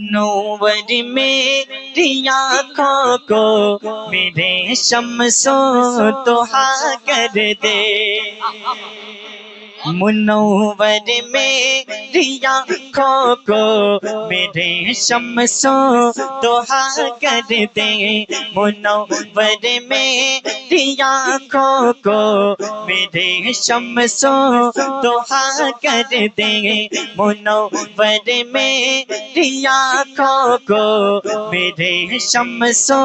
नूवर मेरी आँखों को मेरे शम्सो दुहा कर दे। मुनव्वर मेरी आँखों को मेरे शम्सो दुहा कर दे। मुनव्वर मेरी आँखों को मेरे शम्सो दुहा कर दे। मुनव्वर मेरी आँखों को मेरे शम्सो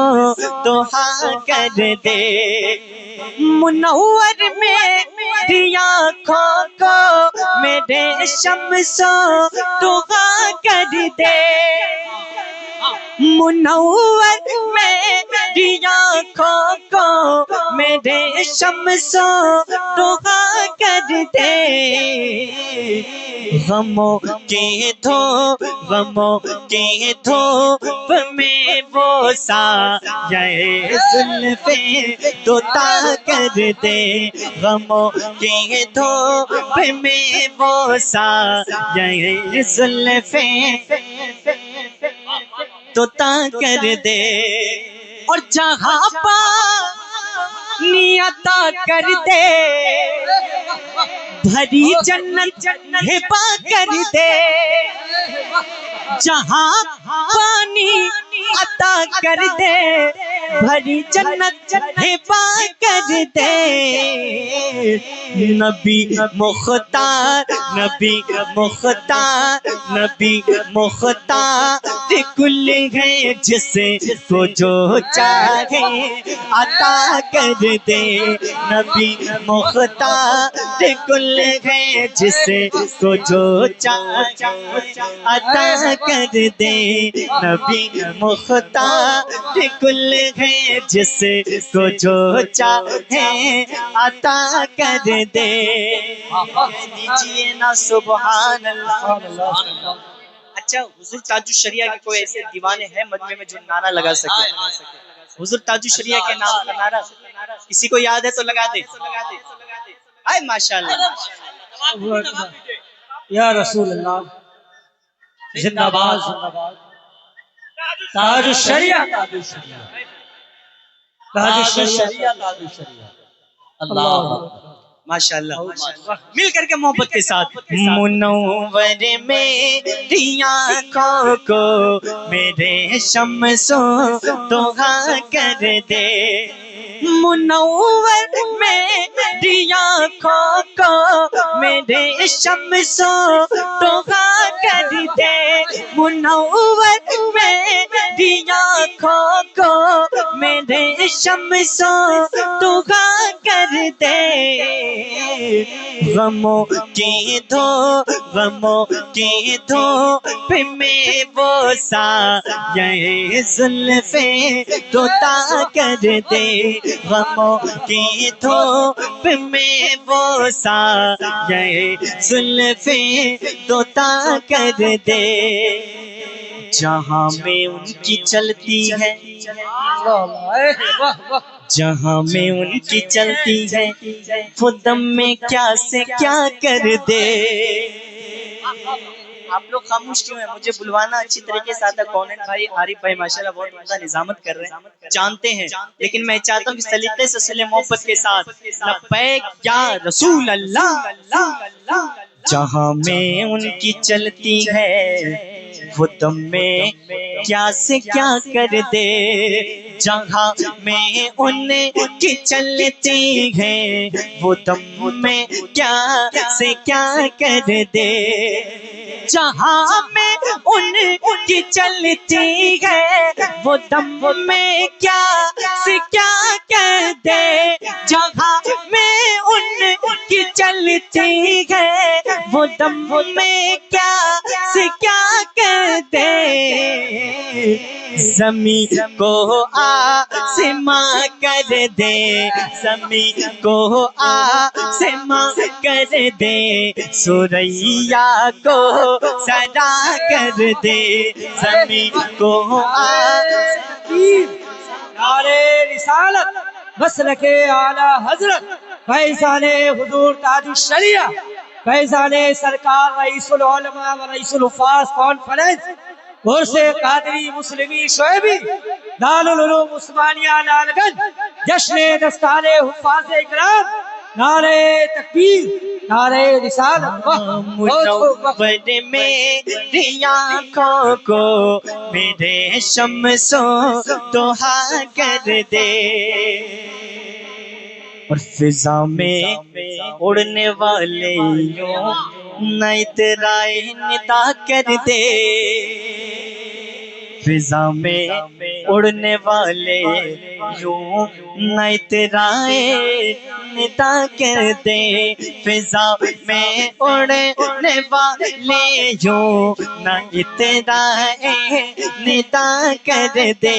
दुहा कर दे। मुनव्वर मेरी आँखों को मेरे शम्सो दुहा कर दे। मुनव्वर मेरी आँखों को मेरे शम्सो दुहा कर दे। गमों के धूप में वो साये जुल्फ़े तोता कर दे। गमों के धूप में वो साये जुल्फ़े तोता कर दे। और जहाँ पानी अता कर दे, भरी जन्नत हिबा कर दे। जहाँ पानी अता कर दे, भरी जन्नत हिबा कर दे। नबी मुख्तार नबी मुख्तार नबी मुख्तार कुल है जिसे को जो चाहे अता कर दे। नबी मुख्तार कुल है जिसे को जो चाहे अता कर दे। नबी मुख्तार कुल है जिसे को जो चाहे अता कर दे। दीजिए ना सुभान अल्लाह। अच्छा, हुजूर ताजुश शरिया के कोई ऐसे दीवाने हैं मजमे में जो नारा लगा सके? हुजूर ताजुश शरिया के नाम का नारा किसी को याद है तो लगा दे। हाय माशाअल्लाह। या रसूल अल्लाह, जिंदाबाद जिंदाबाद। ताजुश शरिया ताजुश शरिया ताजुश शरिया ताजुश शरिया। अल्लाह माशाअल्लाह, मिल करके मोहब्बत के साथ। मुनव्वर मेरी आँखों को मेरे शम्सो दुहा कर दे। मुनव्वर मेरी आँखों को मेरे शम्सो दुहा कर दे। मुनव्वर मेरी आँखों को मेरे शम्सो दुहा कर दे। गमों के धूप में वो साये जुल्फ़े तोता कर दे। गमों के धूप में वो साये जुल्फ़े तोता कर दे। जहाँ में उनकी चलती है, जहाँ में उनकी चलती है, वो दम में क्या से क्या कर दे। आप लोग खामोश क्यों हैं? मुझे बुलवाना अच्छी तरीके से आता। कौन है भाई? आरिफ भाई माशाल्लाह बहुत उम्दा निजामत कर रहे हैं, जानते हैं। लेकिन मैं चाहता हूँ कि सलीके से सुने मोहब्बत के साथ। लब्बैक या रसूल अल्लाह। जहाँ में उनकी चलती है वो दम में क्या से क्या कर दे। जहाँ में उनकी चलती है वो दम में क्या से क्या कर दे। जहाँ में उनकी चलती है वो दम में क्या से क्या कर दे। जहाँ में उनकी चलती है वो दम में क्या से क्या कर दे। ज़मीं को आसमां कर दे, ज़मीं को आसमां कर दे, सुरैया को सदा कर दे। ज़मीं को नारे रिसालत मसलके आला हजरत फैज़ाने हुजूर ताजुश शरिया फैज़ाने सरकार रईसुल उलमा व रईसुल हुफ़ाज़ कॉन्फ्रेंस से कादरी मुस्लिमी शोएबी दारुल उलूम उस्मानिया लालगंज जश्न दस्ताने हुफ़ाज़ इकराम नारे तकबीर नारे रिसालत मुनव्वर मेरी आँखों को मेरे शम्सो दुहा कर दे और फिजा में उड़ने वाले यूं न इतराए निदा कर दे फिजा में उड़ने वाले यूं न इतराए निदा कर दे फिजा में उड़ने वाले यूं न इतराए निदा कर दे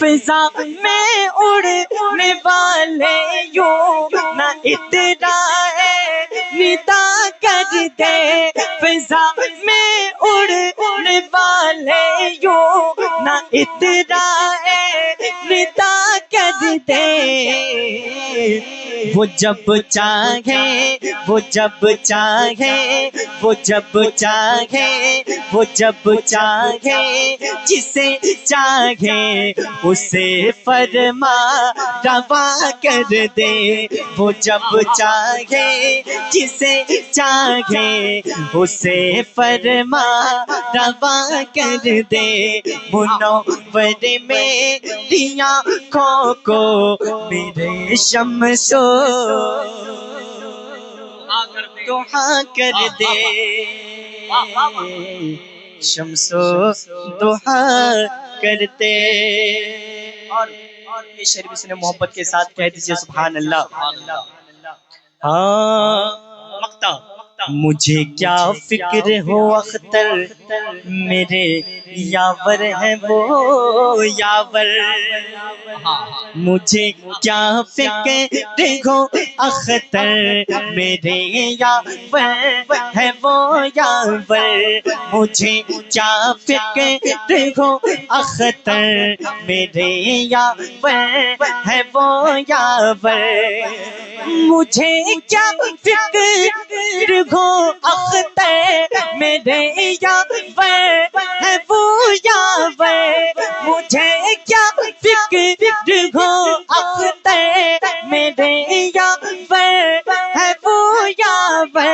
फिजा में उड़ने वाले यूं न इतराए निदा कर दे फिजा में उड़ने वाले यूं न इतराए निदा कर दे वो जब चाहे वो जब चाहे वो जब चाहे वो जब चाहे जिसे चाहे उसे फरमा रवा कर दे वो जब चाहे जिसे चाहे उसे फरमा रवा कर दे मुनव्वर मेरी आँखों को मेरे शम्सो दुहा कर दे शम्सो दुहा करते और ये शरीफ से मोहब्बत के साथ कह दीजिए सुभान अल्लाह। हाँ मक्ता मुझे क्या फिक्र हो अख्तर मेरे यावर है वो यावर मुझे क्या फिक्र हो अख्तर मेरे यावर है वो यावर मुझे क्या फिक्र हो अख्तर मेरे यावर है वो यावर मुझे क्या फिक्र हो अख्तर मेरे यावर है वो यावर मुझे क्या फिक्र हो अख्तर मेरे यावर है वो यावर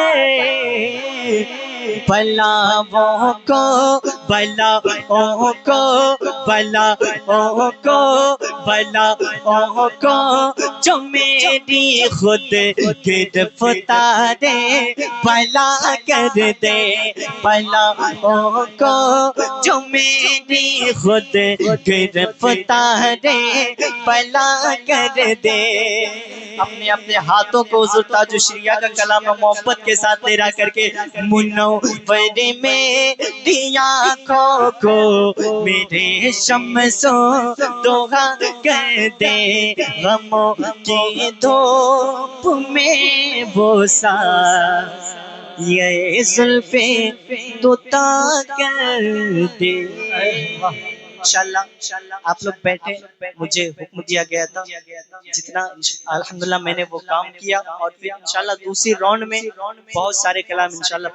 बलाओं को बलाओं को बलाओं को बलाओं को जो मेरी खुद गिरफ्तारे बला कर दे बलाओं को जो मेरी खुद गिरफ्तारे बला कर दे अपने अपने हाथों को हुज़ूर ताजुश्रिया का कलाम मोहब्बत के साथ तेरा करके मुनव्वर मेरी आँखों को मेरे शम्सो दुहा कर दे गमों की धूप में वो सा ये जुल्फे दुता कर दे। इंशाल्लाह आप लोग बैठे मुझे हुक्म दिया गया था जितना अल्हम्दुलिल्लाह मैंने वो काम किया और फिर इंशाल्लाह दूसरी राउंड में बहुत सारे कलाम इंशाल्लाह